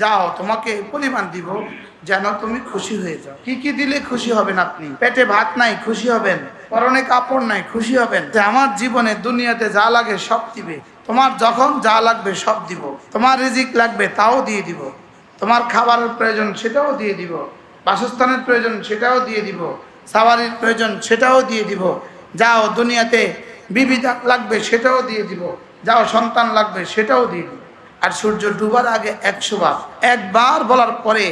যাও তোমাকে পরিমাণ দিব যেন তুমি খুশি হয়ে যাও। কি কি দিলে খুশি হবেন আপনি? পেটে ভাত নাই, খুশি হবেন। পরনে কাপড় নাই, খুশি হবেন। যে আমার জীবনে দুনিয়াতে যা লাগে সব দিবে। তোমার যখন যা লাগবে সব দিব। তোমার রিজিক লাগবে তাও দিয়ে দিব। তোমার খাবারের প্রয়োজন সেটাও দিয়ে দিব। বাসস্থানের প্রয়োজন সেটাও দিয়ে দিব। সাওয়ারির প্রয়োজন সেটাও দিয়ে দিব। যাও দুনিয়াতে বিবি লাগবে সেটাও দিয়ে দিব। যাও সন্তান লাগবে সেটাও দিয়ে দিব। আর সূর্য ডুবার আগে 100 বার, একবার বলার পরে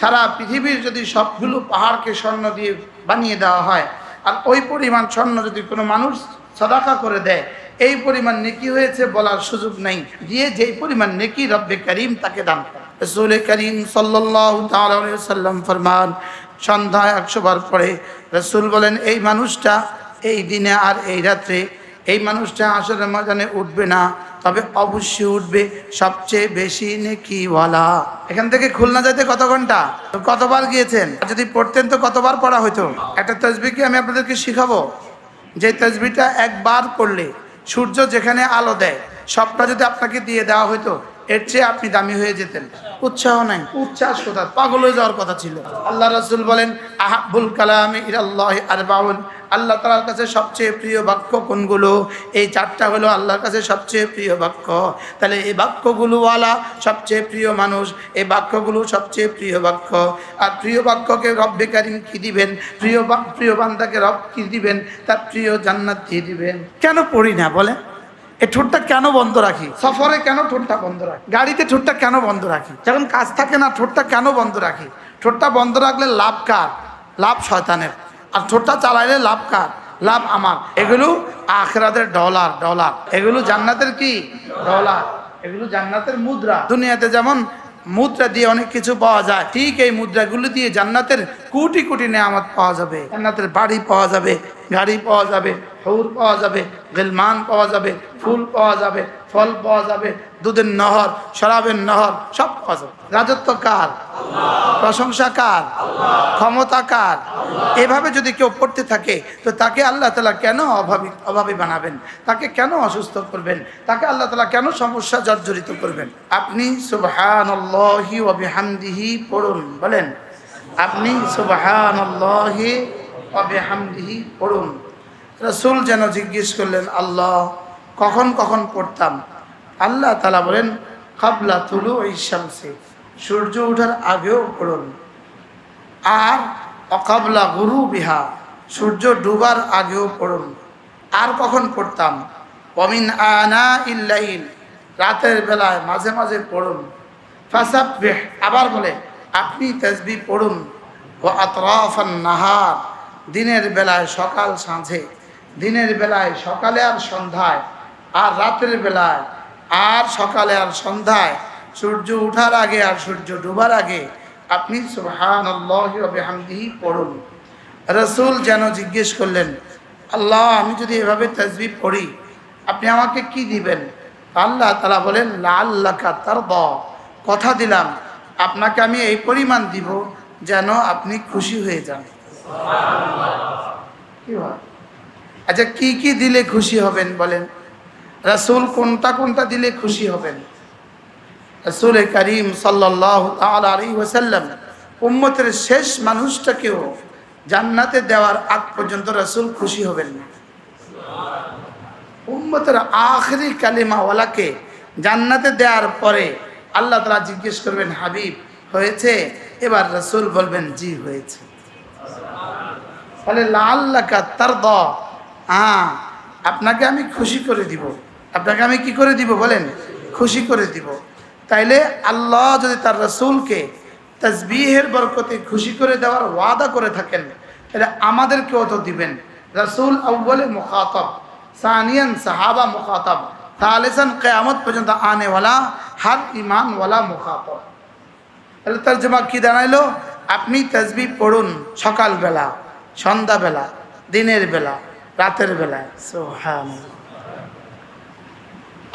সারা পৃথিবীর যদি সবগুলো পাহাড়কে স্বর্ণ দিয়ে বানিয়ে দেওয়া হয়, আর ওই পরিমাণ স্বর্ণ যদি কোনো মানুষ সাদাকা করে দেয়, এই পরিমাণ নেকি হয়েছে বলার সুযোগ নাই। দিয়ে যেই পরিমাণ নেকি রব্বে করিম তাকে দান করে। রাসূল করিম সাল্লাল্লাহু তাআলা আলাইহি ওয়াসাল্লাম ফরমান, সন্ধ্যায় 100 বার পরে রাসূল বলেন, এই মানুষটা এই দিনে আর এই রাত্রে এই মানুষটা হাসরের ময়দানে উঠবে না, তবে অবশ্যই উঠবে সবচেয়ে বেশি নেকিওয়ালা। এখান থেকে খুলনা যাইতে কত ঘন্টা? কতবার গিয়েছেন? যদি পড়তেন তো কতবার পড়া হতো? একটা তাসবিহ কি আমি আপনাদেরকে শিখাবো, যে তাসবিহটা একবার পড়লে সূর্য যেখানে আলো দেয় সবটা যদি আপনাকে দিয়ে দেওয়া হতো, এর চেয়ে আপনি দামি হয়ে যেতেন। উৎসাহ নাই, উচ্ছ্বাস কোথায়? পাগল হয়ে যাওয়ার কথা ছিল। আল্লাহ রাসূল বলেন, আহাব্বুল কালামি ইলাল্লাহি আরবাউন, আল্লাহ তাআলার কাছে সবচেয়ে প্রিয় বাক্য কোনগুলো? এই 4টা হলো আল্লাহর কাছে সবচেয়ে প্রিয় বাক্য। তাহলে এই বাক্যগুলো ওয়ালা সবচেয়ে প্রিয় মানুষ, এই বাক্যগুলো সবচেয়ে প্রিয় বাক্য। আর প্রিয় বাক্যকে রব্বে কারীম কি দিবেন? প্রিয় বান্দাকে রব কি দিবেন? তার প্রিয় জান্নাত দিয়ে দিবেন। কেন পড়ি না বলে? এই ঠোঁটটা কেন বন্ধ রাখি? সফরে কেন ঠোঁটটা বন্ধ রাখি? গাড়িতে ঠোঁটটা কেন বন্ধ রাখি? যখন কাজ থাকে না ঠোঁটটা কেন বন্ধ রাখি? ঠোঁটটা বন্ধ রাখলে লাভ কার? লাভ শয়তানের। আর ঠোঁটটা চালাইলে লাভ কার? লাভ আমার। এগুলো আখিরাতের ডলার, এগুলো জান্নাতের কি? ডলার। এগুলো জান্নাতের মুদ্রা। দুনিয়াতে যেমন মুদ্রা দিয়ে অনেক কিছু পাওয়া যায়, ঠিক এই মুদ্রাগুলো দিয়ে জান্নাতের কোটি কোটি নেয়ামত পাওয়া যাবে। জান্নাতের বাড়ি পাওয়া যাবে, গাড়ি পাওয়া যাবে, হুর পাওয়া যাবে, গিলমান পাওয়া যাবে, ফুল পাওয়া যাবে, ফল পাওয়া যাবে, দুধের নহর, শরাবের নহর, সব পাওয়া যাবে। রাজত্ব কার? প্রশংসা কার? ক্ষমতা কার? এভাবে যদি কেউ পড়তে থাকে তো তাকে আল্লাহ তাআলা কেন অভাবী বানাবেন? তাকে কেন অসুস্থ করবেন? তাকে আল্লাহ তাআলা কেন সমস্যা জর্জরিত করবেন? আপনি সুবহানাল্লাহি ওয়া বিহামদিহি পড়ুন। বলেন, আপনি সুবহানাল্লাহি ওয়া বিহামদিহি পড়ুন। রাসূল যেন জিজ্ঞেস করলেন, আল্লাহ কখন কখন পড়তাম? আল্লাহ তাআলা বলেন, ক্বাবলা তুলুইশ শামসি, সূর্য ওঠার আগেও পড়ুন। আর অকাবলা গুরুবিহা, সূর্য ডুবার আগেও পড়ুন। আর কখন পড়তাম? ওয়ামিন আনা ইল্লাইল, রাতের বেলায় মাঝে মাঝে পড়ুন। ফাসাব্বিহ, আবার বলে আপনি তাসবিহ পড়ুন। ওয়া আতরাফান নাহার, দিনের বেলায় সকাল সাঁঝে, দিনের বেলায় সকালে আর সন্ধ্যায়, আর রাতের বেলায় আর সকালে আর সন্ধ্যায়, সূর্য ওঠার আগে আর সূর্য ডুবার আগে আপনি সুবহানাল্লাহি ওয়া বিহামদিহি পড়ুন। রাসূল যেন জিজ্ঞেস করলেন, আল্লাহ আমি যদি এভাবে তাসবিহ পড়ি আপনি আমাকে কি দিবেন? আল্লাহ তাআলা বলেন, লাআল্লাকা তারদা, কথা দিলাম আপনাকে আমি এই পরিমাণ দিব যেন আপনি খুশি হয়ে যান। কি হয়? আচ্ছা, কি কি দিলে খুশি হবেন বলেন? রাসূল কোনটা কোনটা দিলে খুশি হবেন? রাসূল করিম সাল্লাল্লাহু তাআলা আলাইহি ওয়াসাল্লাম উম্মতের শেষ মানুষটাকেও জান্নাতে দেওয়ার আগ পর্যন্ত রাসূল খুশি হবেন না। উম্মতের আখেরি কালিমাওয়ালাকে জান্নাতে দেওয়ার পরে আল্লাহ তাআলা জিজ্ঞেস করবেন, হাবিব হয়েছে? এবার রাসূল বলবেন, জি হয়েছে। বলে লাআল্লাকা তারদা, আপনাকে আমি খুশি করে দিব। আপনাকে আমি কি করে দিব বলেন? খুশি করে দিব। তাইলে আল্লাহ যদি তার রাসূলকে তাসবিহের বরকতে খুশি করে দেওয়ার ওয়াদা করে থাকেন, তাহলে আমাদেরকেও তো দিবেন। রাসূল আউয়ালে মুখাতাব, সানিয়ান সাহাবা মুখাতাব, থালিসান কিয়ামত পর্যন্ত আনে ওয়ালা হর ঈমান ওয়ালা মুখাতাব। তাহলে তরজমা কি দাঁড়াইলো? আপনি তাসবিহ পড়ুন সকালবেলা, সন্ধ্যাবেলা, দিনের বেলা, রাতের বেলায়। সুবহানাল্লাহ।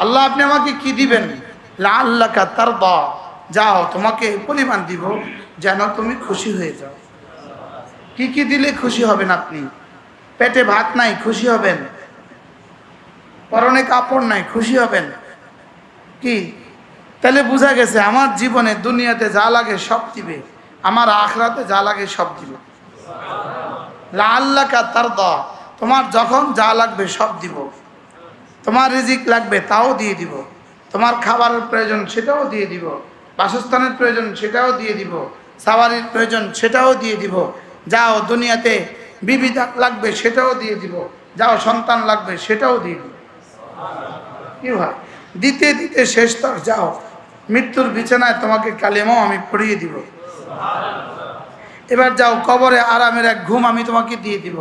আল্লাহ আপনি আমাকে কি দিবেন? লাআল্লাকা তারদা, যাও তোমাকে পরিমাণ দিব যেন তুমি খুশি হয়ে যাও। কি কি দিলে খুশি হবেন আপনি? পেটে ভাত নাই, খুশি হবেন। পরনে কাপড় নাই, খুশি হবেন। কি তাহলে বোঝা গেছে আমার জীবনে দুনিয়াতে যা লাগে সব দিবে, আমার আখরাতে যা লাগে সব দিবে। লাআল্লাকা তারদা, তোমার যখন যা লাগবে সব দিব। তোমার রিজিক লাগবে তাও দিয়ে দিব, তোমার খাবারের প্রয়োজন সেটাও দিয়ে দিব, বাসস্থানের প্রয়োজন সেটাও দিয়ে দিব, সাওয়ারির প্রয়োজন সেটাও দিয়ে দিব। যাও দুনিয়াতে বিবি লাগবে সেটাও দিয়ে দিব, যাও সন্তান লাগবে সেটাও দিয়ে দিব। কি হয় দিতে দিতে শেষ তক, যাও মৃত্যুর বিছানায় তোমাকে কালেমাও আমি পড়িয়ে দিব। এবার যাও কবরে আরামের এক ঘুম আমি তোমাকে দিয়ে দিব।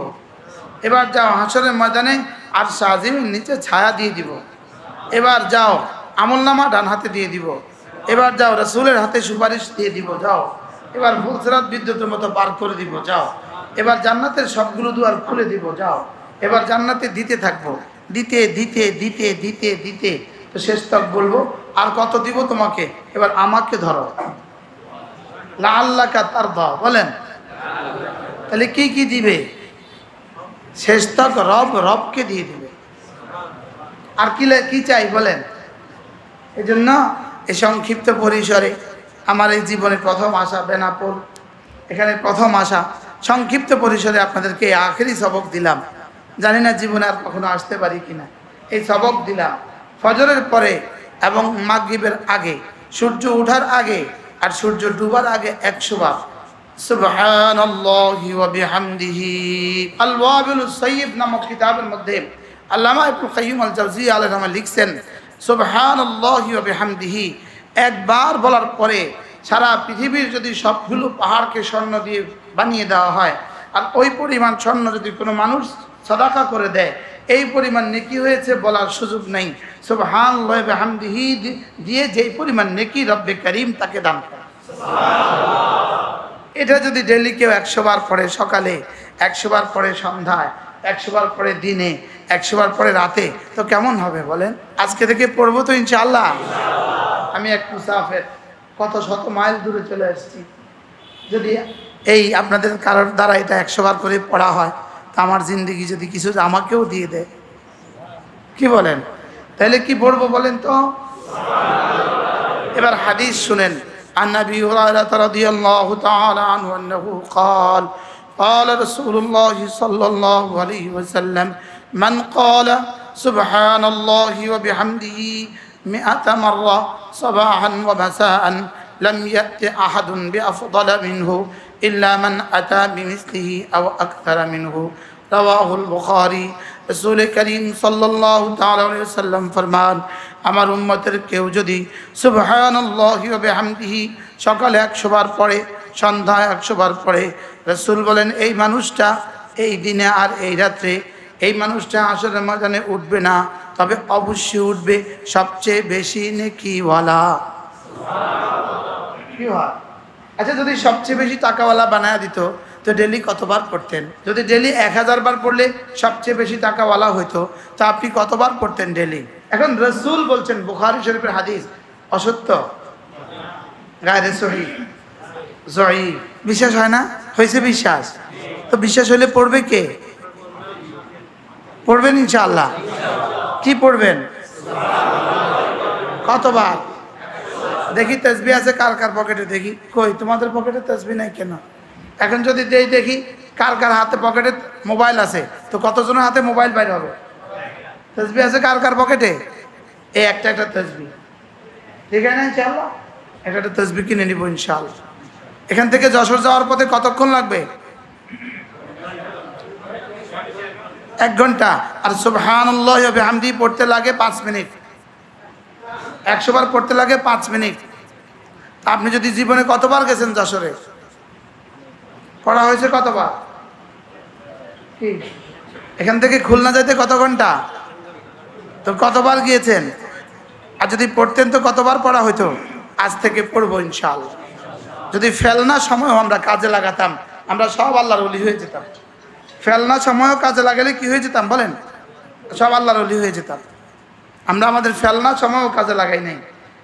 এবার যাও হাসরের ময়দানে আর শাহজিমের নিচে ছায়া দিয়ে দিব। এবার যাও আমলনামা ডান হাতে দিয়ে দিব। এবার যাও রাসূলের হাতে সুপারিশ দিয়ে দিব। যাও এবার ফুলসিরাত বিদ্যুতের মতো পার করে দিব। যাও এবার জান্নাতের সবগুলো দুয়ার খুলে দিব। যাও এবার জান্নাতে দিতে থাকবো, দিতে দিতে দিতে দিতে দিতে তো শেষ তক বলবো আর কত দিব তোমাকে, এবার আমাকে ধরো। লাআল্লাকা তারদা, বলেন তাহলে কি কি দিবে? শেষ তক রবকে দিয়ে দিবে। আর কি চাই বলেন? এই জন্য এই সংক্ষিপ্ত পরিসরে আমার এই জীবনের প্রথম আসা বেনাপোল, এখানে প্রথম আসা, সংক্ষিপ্ত পরিসরে আপনাদেরকে আখেরি সবক দিলাম। জানি না জীবনে আর কখনো আসতে পারি কিনা। এই সবক দিলাম ফজরের পরে এবং মাগরিবের আগে, সূর্য ওঠার আগে আর সূর্য ডুবার আগে 100 বার সুবহানাল্লাহি ওয়া বিহামদিহি। আল ওয়াবিলুস সাইয়্যিব নামক কিতাবের মধ্যে আল্লামা ইবনুল কাইয়্যিম আল জাওযিয়্যি আলাইহিস রাহমাতুল্লাহ লিখছেন, সুবহানাল্লাহি ওয়া বিহামদিহি একবার বলার পরে সারা পৃথিবীর যদি সবগুলো পাহাড়কে স্বর্ণ দিয়ে বানিয়ে দেওয়া হয় আর ওই পরিমাণ স্বর্ণ যদি কোনো মানুষ সাদাকা করে দেয়, এই পরিমাণ নেকি হয়েছে বলার সুযোগ নেই। সুবহানাল্লাহি ওয়া বিহামদিহি দিয়ে যেই পরিমাণ নেকি রব্বে কারীম তাকে দান করে। এটা যদি ডেইলি কেউ 100 বার পড়ে, সকালে 100 বার পড়ে, সন্ধ্যায় 100 বার পড়ে, দিনে 100 বার পড়ে, রাতে, তো কেমন হবে বলেন? আজকে থেকে পড়বো তো ইনশাআল্লাহ। আমি এক মুসাফির, কত শত মাইল দূরে চলে আসছি। যদি এই আপনাদের কারোর দ্বারা এটা 100 বার করে পড়া হয়, তা আমার জিন্দেগি যদি কিছু আমাকেও দিয়ে দেয়, কি বলেন? তাহলে কি পড়বো বলেন তো? এবার হাদিস শুনেন। عن أبي هريرة رضي الله تعالى عنه أنه قال قال رسول الله صلى الله عليه وسلم من قال سبحان الله وبحمده 100 مرة صباحا ومساء لم يأت أحد بأفضل منه إلا من أتى بمثله أو أكثر منه رواه البخاري। रसूल करीम सल्लल्लाहु ताला अलैहि वसल्लम फरमान, আমার উম্মতের কেউ যদি সুবহানাল্লাহি ওয়া বিহামদিহি সকালে 100 বার পড়ে, সন্ধ্যায় 100 বার পড়ে, রাসূল বলেন এই মানুষটা এই দিনে আর এই রাত্রে এই মানুষটা হাসরের ময়দানে উঠবে না, তবে অবশ্যই উঠবে সবচেয়ে বেশি নেকিওয়ালা। কি হয়? আচ্ছা যদি সবচেয়ে বেশি টাকাওয়ালা বানায় দিত তো ডেলি কতবার পড়তেন? যদি ডেলি 1000 বার পড়লে সবচেয়ে বেশি টাকাওয়ালা হইতো, তা আপনি কতবার পড়তেন ডেলি? এখন রাসূল বলছেন, বুখারী শরীফের হাদিস, অসত্য, গায়রে সহিহ, যঈফ, বিশ্বাস হয় না? হয়েছে বিশ্বাস? তো বিশ্বাস হলে পড়বে কে? পড়বেন ইনশাআল্লাহ। কি পড়বেন? কতবার? দেখি তাসবিহ আছে কার কার পকেটে, দেখি। কই তোমাদের পকেটে তাসবিহ নাই কেন? এখন যদি দেখি কার কার হাতে পকেটে মোবাইল আছে, তো কতজনের হাতে মোবাইল বাইরে হবে? তাসবিহ আছে কার কার পকেটে? এই একটা একটা তাসবিহ, ঠিক আছে না? ইনশাআল্লাহ একটা তাসবিহ কিনে নিব ইনশাআল্লাহ। এখান থেকে যশোর যাওয়ার পথে কতক্ষণ লাগবে? 1 ঘন্টা। আর সুবহানাল্লাহি ওয়া বিহামদিহি পড়তে লাগে 5 মিনিট। 100 বার পড়তে লাগে 5 মিনিট। আপনি যদি জীবনে কতবার গেছেন যশোরে? পড়া হয়েছে কতবার? কি এখান থেকে খুলনা যাইতে কত ঘন্টা? তো কতবার গিয়েছেন? আর যদি পড়তেন তো কতবার পড়া হইতো? আজ থেকে পড়বো ইনশাআল্লাহ। যদি ফেলনা সময়ও আমরা কাজে লাগাতাম, আমরা সব আল্লাহর ওলি হয়ে যেতাম। ফেলনা সময়ও কাজে লাগালে কি হয়ে যেতাম বলেন? সব আল্লাহর ওলি হয়ে যেতাম। আমরা আমাদের ফেলনা সময়ও কাজে লাগাই নাই।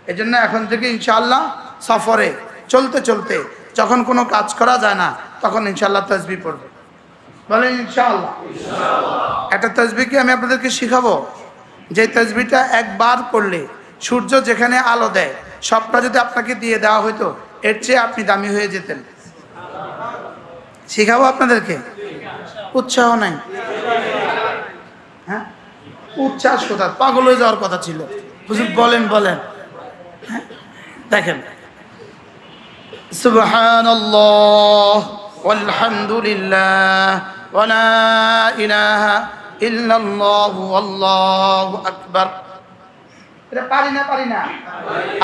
এই জন্য এখন থেকে ইনশাআল্লাহ সফরে চলতে চলতে যখন কোনো কাজ করা যায় না, তখন ইনশাআল্লাহ তাসবিহ পড়বে। বলেন ইনশাআল্লাহ। একটা তাসবিহ কি আমি আপনাদেরকে শিখাবো, যে তাসবিহটা একবার পড়লে সূর্য যেখানে আলো দেয়, সবটা যদি আপনাকে দিয়ে দেওয়া হতো এর চেয়ে আপনি দামি হয়ে যেতেন। শিখাবো আপনাদেরকে? উৎসাহ নাই, হ্যাঁ? উচ্ছ্বাস কোথা, পাগল হয়ে যাওয়ার কথা ছিল। হুজুর বলেন বলেন। হ্যাঁ? দেখেন, সুবহানাল্লাহ ওয়ালহামদুলিল্লাহ ওয়া লা ইলাহা ইল্লাল্লাহু আল্লাহু আকবার। এটা পারি না।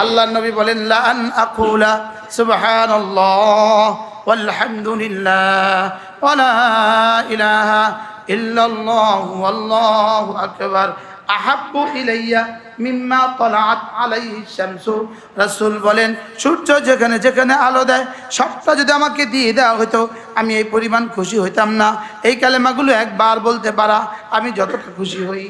আল্লাহর নবী বলেন লা আন আকুলা সুবহানাল্লাহ ওয়ালহামদুলিল্লাহ ওয়া লা ইলাহা ইল্লাল্লাহু আল্লাহু আকবার আহাব্বু ইলাইয়া মিম্মা তালাআত আলাইহি শামসু। রাসূল বলেন সূর্য যেখানে যেখানে আলো দেয় সবটা যদি আমাকে দিয়ে দেওয়া হতো আমি এই পরিমাণ খুশি হইতাম না। এই কালেমাগুলো একবার বলতে পারা আমি যতটা খুশি হই।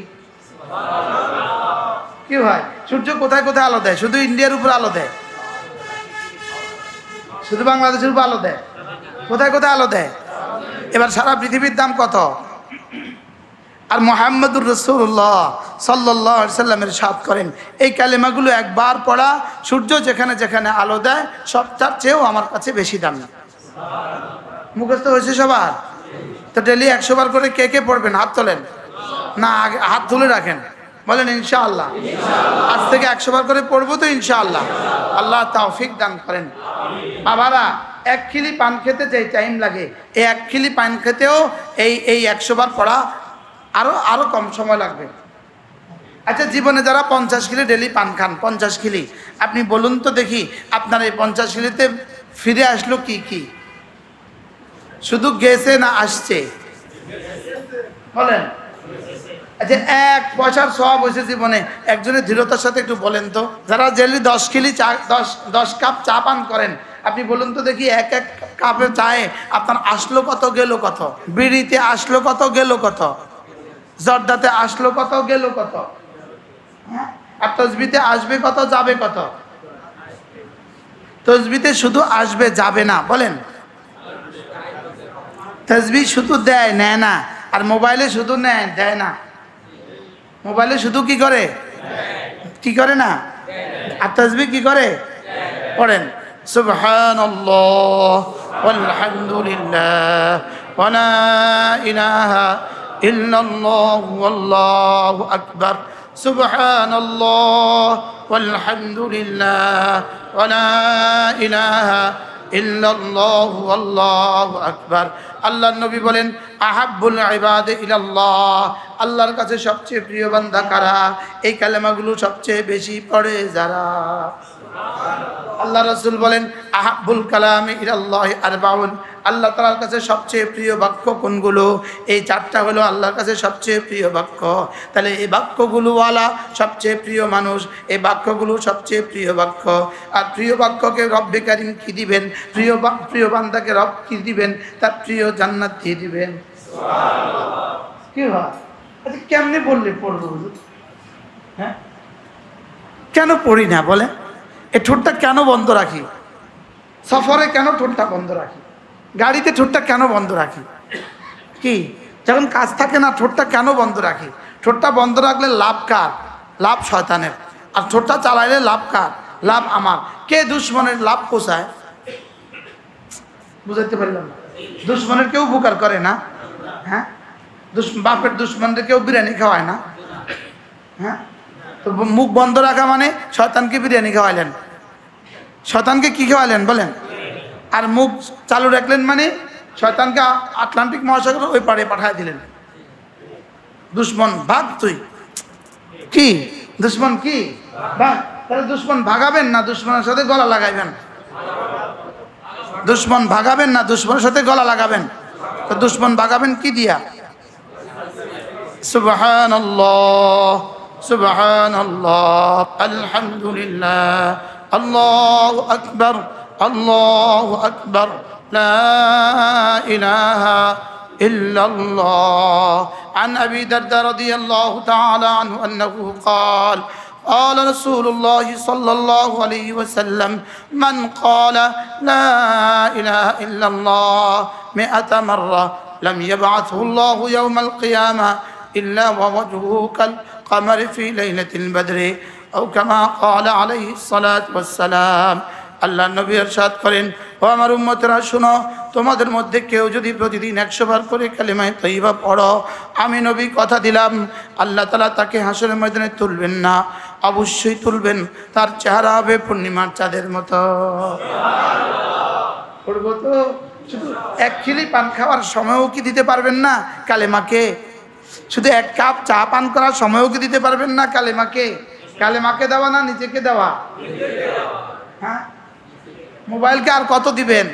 কি ভাই, সূর্য কোথায় কোথায় আলো দেয়? শুধু ইন্ডিয়ার উপর আলো দেয়? শুধু বাংলাদেশের উপর আলো দেয়? কোথায় কোথায় আলো দেয়? এবার সারা পৃথিবীর দাম কত? আর মুহাম্মদুর রাসূলুল্লাহ সাল্লাল্লাহু আলাইহি সাল্লামের ইরশাদ করেন এই কালেমাগুলো একবার পড়া সূর্য যেখানে যেখানে আলো দেয় সবটার চেয়েও আমার কাছে বেশি দাম। মুখস্থ হয়েছে সবার? তো ডেলি 100 বার করে কে কে পড়বেন? হাত তোলেন না, আগে হাত তুলে রাখেন, বলেন ইনশাআল্লাহ। আজ থেকে 100 বার করে পড়বো তো ইনশাআল্লাহ। আল্লাহ তৌফিক দান করেন। বাবারা, 1 খিলি পান খেতে যে টাইম লাগে এই 1 খিলি পান খেতেও এই 100 বার পড়া আরো কম সময় লাগবে। আচ্ছা, জীবনে যারা 50 খিলি ডেলি পান খান, 50 খিলি, আপনি বলুন তো দেখি আপনার এই 50 খিলিতে ফিরে আসলো কি কি? শুধু গেছে না আসছে? বলেন। আচ্ছা, 1 পয়সার সওয়াব হয়েছে জীবনে? একজনের দৃঢ়তার সাথে একটু বলেন তো। যারা ডেলি 10 খিলি চা 10 কাপ চা পান করেন, আপনি বলুন তো দেখি এক কাপে চায়ে আপনার আসলো কত গেল কত? বিড়িতে আসলো কত গেল কত? জর্দাতে আসলো কত গেল কত? আর তসবিতে আসবে কত যাবে কত? তসবিতে শুধু আসবে যাবে না, বলেন। তসবি শুধু দেয় নেয় না, আর মোবাইলে শুধু নেয় দেয় না। মোবাইলে শুধু কি করে? কি করে না? আর তসবি কি করে? পড়েন সুবহানাল্লাহ ওয়ালহামদুলিল্লাহ ওয়া লা ইলাহা ইল্লাল্লাহু আল্লাহু আকবার সুবহানাল্লাহ ওয়ালহামদুলিল্লাহ ওয়া লা ইলাহা ইল্লাল্লাহু আল্লাহু আকবার। আল্লাহর নবী বলেন আহাব্বুল ইবাদি ইলাল্লাহ, আল্লাহর কাছে সবচেয়ে প্রিয় বান্দা কারা? এই কালেমাগুলো সবচেয়ে বেশি পড়ে যারা। আল্লাহ রাসূল বলেন আহাব্বুল কালামি ইলাল্লাহি আরবাউন, আল্লাহ তাআলার কাছে সবচেয়ে প্রিয় বাক্য কোনগুলো? এই 4টা হলো আল্লাহর কাছে সবচেয়ে প্রিয় বাক্য। তাহলে এই বাক্যগুলো ওয়ালা সবচেয়ে প্রিয় মানুষ, এই বাক্যগুলো সবচেয়ে প্রিয় বাক্য। আর প্রিয় বাক্যকে রব্বে কারীম কি দিবেন? প্রিয় বান্দাকে রব কি দিবেন? তার প্রিয় জান্নাত দিয়ে দিবেন। সুবহানাল্লাহ। কি হয়? আচ্ছা, কেমনে বললে পড়বো? হ্যাঁ, কেন পড়ি না বলে? এই ঠোঁটটা কেন বন্ধ রাখি? সফরে কেন ঠোঁটটা বন্ধ রাখি? গাড়িতে ঠোঁটটা কেন বন্ধ রাখি? কি যখন কাজ থাকে না ঠোঁটটা কেন বন্ধ রাখি? ঠোঁটটা বন্ধ রাখলে লাভ কার? লাভ শয়তানের। আর ঠোঁটটা চালাইলে লাভ কার? লাভ আমার। কে দুশ্মনের লাভ পোষায়? বুঝাইতে পারলাম না। দুশ্মনের কেউ উপকার করে না। হ্যাঁ, বাপের দুশ্মনদের কেউ বিরিয়ানি খাওয়ায় না। হ্যাঁ, তো মুখ বন্ধ রাখা মানে শয়তানকে বিরিয়ানি খাওয়াইলেন। শয়তানকে কি খাওয়াইলেন বলেন? আর মুখ চালু রাখলেন মানে শয়তানকে আটলান্টিক মহাসাগর ওই পাড়ে পাঠায় দিলেন। দুশ্মন ভাগ, তুই কি দুশ্মন কি ভাগ। তাহলে দুশ্মন ভাগাবেন না দুশ্মনের সাথে গলা লাগাইবেন? দুশ্মন ভাগাবেন না দুশ্মনের সাথে গলা লাগাবেন? তো দুশ্মন ভাগাবেন কি দিয়া? সুবহানাল্লাহ সুবহানাল্লাহ আলহামদুলিল্লাহ আল্লাহু আকবার আল্লাহু আকবার লা ইলাহা ইল্লাল্লাহ। عن أبي الدرداء رضي الله تعالى عنه أنه قال قال رسول الله صلى الله عليه وسلم من قال لا إله إلا الله 100 مرة لم يبعثه الله يوم القيامة إلا ووجهه كالقمر في ليلة البدر আও কামা ক্বালা আলাইহিস সালাতু ওয়াস সালাম। আল্লাহ নবী ইরশাদ করেন, ও আমার উম্মতেরা শুনো, তোমাদের মধ্যে কেউ যদি প্রতিদিন 100 বার করে কালিমায়ে তাইয়্যিবা পড়ো, আমি নবী কথা দিলাম আল্লাহ তাআলা তাকে হাসরের ময়দানে তুলবেন না, অবশ্যই তুলবেন। তার চেহারা হবে পূর্ণিমার চাঁদের মতো। পড়বো তো, শুধু এক খিলি পান খাওয়ার সময়ও কি দিতে পারবেন না কালেমাকে? শুধু এক কাপ চা পান করার সময়ও কি দিতে পারবেন না কালেমাকে? কালেমাকে দেওয়া না নিজেকে দেওয়া? হ্যাঁ, মোবাইলকে আর কত দিবেন?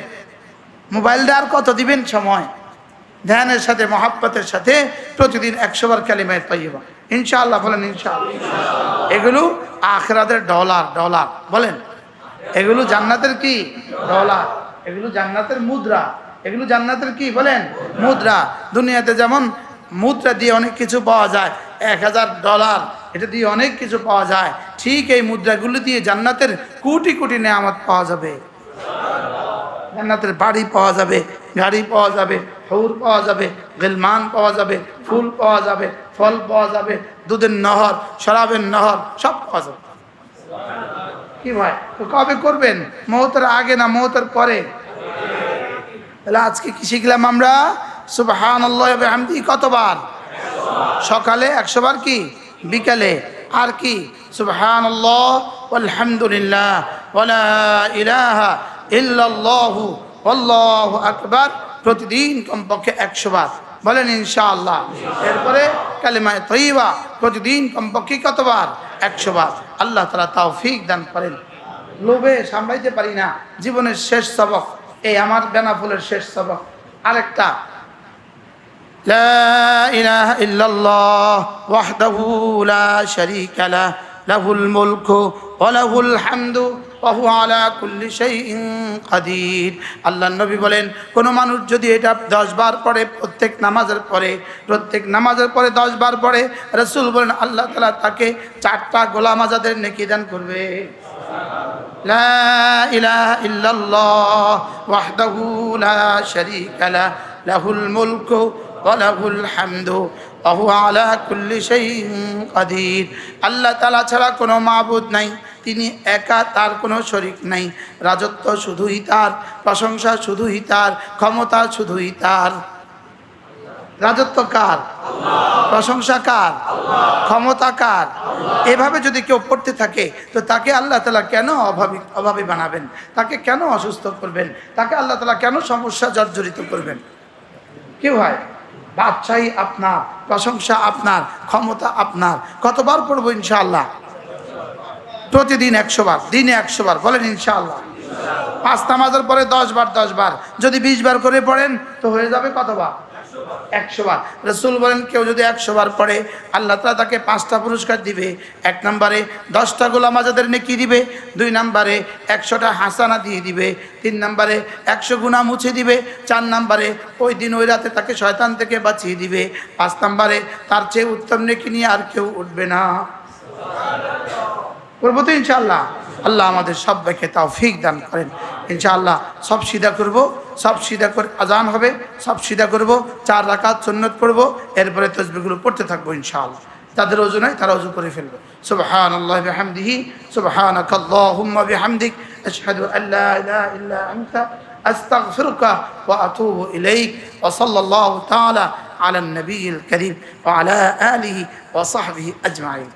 মোবাইলটা আর কত দিবেন সময়? ধ্যানের সাথে মহাব্বতের সাথে প্রতিদিন 100 বার কালিমায়ে তাইয়্যিবা ইনশাআল্লাহ বলেন। ইনশাআল্লাহ। এগুলো আখিরাতের ডলার, ডলার বলেন। এগুলো জান্নাতের কি? ডলার। এগুলো জান্নাতের মুদ্রা। এগুলো জান্নাতের কি বলেন? মুদ্রা। দুনিয়াতে যেমন মুদ্রা দিয়ে অনেক কিছু পাওয়া যায়, $1000 এটা দিয়ে অনেক কিছু পাওয়া যায়, ঠিক এই মুদ্রাগুলো দিয়ে জান্নাতের কোটি কোটি নেয়ামত পাওয়া যাবে। জান্নাতের বাড়ি পাওয়া যাবে, গাড়ি পাওয়া যাবে, হুর পাওয়া যাবে, গিলমান পাওয়া যাবে, ফুল পাওয়া যাবে, ফল পাওয়া যাবে, দুধের নহর, শরাবের নহর সব পাওয়া যাবে। কি ভাই, তো কবে করবেন? মওতের আগে না মওতের পরে? তাহলে আজকে কি শিখলাম আমরা? সুবহানাল্লাহি ওয়া বিহামদিহি কতবার? সকালে 100 বার, কি বিকালে? আর কি? সুবহানাল্লাহ ওয়ালহামদুলিল্লাহ ওয়ালা ইলাহা ইল্লাল্লাহু আল্লাহু আকবার প্রতিদিন কমপক্ষে 100 বার বলেন ইনশাআল্লাহ। এরপরে কালিমায়ে তাইয়্যিবা প্রতিদিন কমপক্ষে কতবার? 100 বার। আল্লাহ তাআলা তৌফিক দান করেন। লোভে সামলাইতে পারি না। জীবনের শেষ সবক, এই আমার বেনাফুলের শেষ সবক আরেকটা, লা ইলাহা ইল্লাল্লাহ ওয়াহদাহু লা শারীকা লাহু লাহুল মুলকু ওয়া লাহুল হামদু ওয়া হুয়া আলা কুল্লি শাইইন কাদির। আল্লাহর নবী বলেন, কোন মানুষ যদি এটা 10 বার পড়ে, প্রত্যেক নামাজের পরে 10 বার পড়ে, রাসূল বলেন আল্লাহ তাআলা তাকে 4টা গোলাম আজাদের নেকি দান করবে। লা ইলাহা ইল্লাল্লাহ ওয়াহদাহু লা শারীকা লাহু লাহুল মুলকু ওয়া লাহুল হামদু ওয়া হুয়া আলা কুল্লি শাইইন কাদির। আল্লাহ তাআলা ছাড়া কোনো মাবুদ নাই, তিনি একা, তার কোনো শরীক নাই। রাজত্ব শুধুই তার, প্রশংসা শুধুই তার, ক্ষমতা শুধুই তার। রাজত্ব কার? প্রশংসা কার? ক্ষমতা কার? এভাবে যদি কেউ পড়তে থাকে তো তাকে আল্লাহ তাআলা কেন অভাবী বানাবেন? তাকে কেন অসুস্থ করবেন? তাকে আল্লাহ তাআলা কেন সমস্যা জর্জরিত করবেন? কি হয়? বাদশাহী আপনার, প্রশংসা আপনার, ক্ষমতা আপনার। কতবার পড়বো ইনশাআল্লাহ? প্রতিদিন 100 বার, দিনে 100 বার বলেন ইনশাআল্লাহ। 5 নামাজের পরে 10 বার 10 বার, যদি 20 বার করে পড়েন তো হয়ে যাবে কতবার? 100 বার। রাসূল বলেন, কেউ যদি 100 বার পড়ে আল্লাহ তাআলা তাকে 5টা পুরস্কার দিবে। 1 নম্বরে 10টা গোলাম আজাদের নেকি দিবে, 2 নম্বরে 100টা হাসানা দিয়ে দিবে, 3 নম্বরে 100 গুনাহ মুছে দিবে, 4 নম্বরে ওই দিন ওই রাতে তাকে শয়তান থেকে বাঁচিয়ে দিবে, 5 নম্বরে তার চেয়ে উত্তম নেকি নিয়ে আর কেউ উঠবে না। করবো তো ইনশাআল্লাহ। আল্লাহ আমাদের সবাইকে তৌফিক দান করেন। ইনশাআল্লাহ সব সিধা করব, সব সিধা করে আজান হবে, সব সিধা করব, 4 রাকাত সুন্নত পড়ব, এরপরে তাসবিহগুলো পড়তে থাকবো ইনশাআল্লাহ। যাদের ওযু নাই তারা ওযু করে ফেলবে। সুবহানাল্লাহি বিহামদিহি সুবহানাকাল্লাহুম্মা বিহামদিক আশহাদু আল্লা ইলাহা ইল্লা আনতা আস্তাগফিরুকা ওয়া আতুবু ইলাইক ওয়া সাল্লাল্লাহু তাআলা আলা নবিয়িল কারীম ওয়া আলা আলিহি ওয়া সাহবিহি আজমাইন।